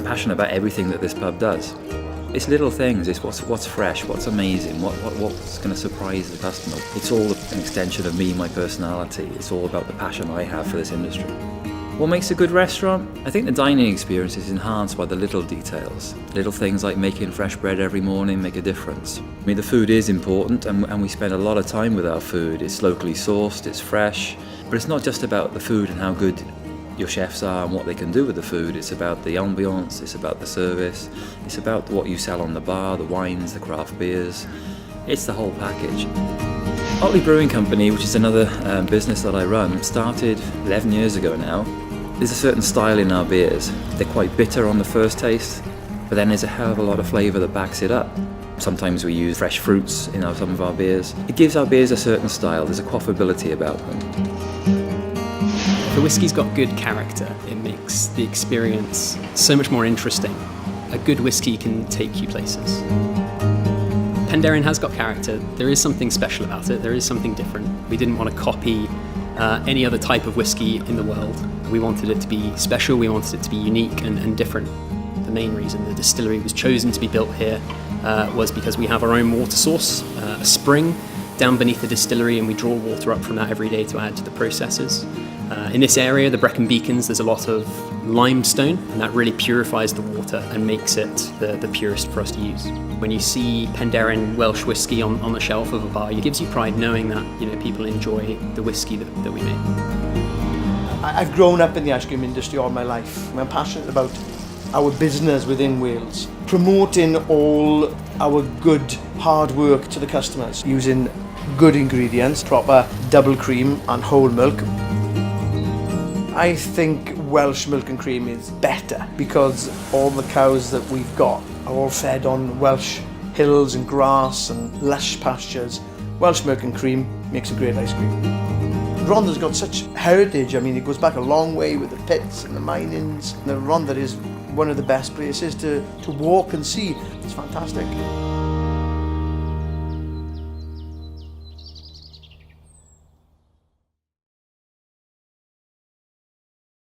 passionate about everything that this pub does. It's little things, it's what's fresh, what's amazing, what's going to surprise the customer. It's all an extension of me, my personality. It's all about the passion I have for this industry. What makes a good restaurant? I think the dining experience is enhanced by the little details. Little things like making fresh bread every morning make a difference. I mean, the food is important and we spend a lot of time with our food. It's locally sourced, it's fresh, but it's not just about the food and how good your chefs are and what they can do with the food. It's about the ambiance, it's about the service, it's about what you sell on the bar, the wines, the craft beers. It's the whole package. Otley Brewing Company, which is another business that I run, started 11 years ago now. There's a certain style in our beers. They're quite bitter on the first taste, but then there's a hell of a lot of flavour that backs it up. Sometimes we use fresh fruits in some of our beers. It gives our beers a certain style, there's a quaffability about them. The whiskey's got good character. It makes the experience so much more interesting. A good whiskey can take you places. Penderyn has got character. There is something special about it. There is something different. We didn't want to copy any other type of whiskey in the world. We wanted it to be special. We wanted it to be unique and different. The main reason the distillery was chosen to be built here was because we have our own water source, a spring down beneath the distillery, and we draw water up from that every day to add to the processes. In this area, the Brecon Beacons, there's a lot of limestone, and that really purifies the water and makes it the purest for us to use. When you see Penderyn Welsh whiskey on the shelf of a bar, it gives you pride knowing that people enjoy the whiskey that we make. I've grown up in the ice cream industry all my life. I'm passionate about our business within Wales, promoting all our good hard work to the customers, using good ingredients, proper double cream and whole milk. I think Welsh milk and cream is better because all the cows that we've got are all fed on Welsh hills and grass and lush pastures. Welsh milk and cream makes a great ice cream. Rhondda's got such heritage. I mean, it goes back a long way with the pits and the minings. The Rhondda is one of the best places to walk and see. It's fantastic.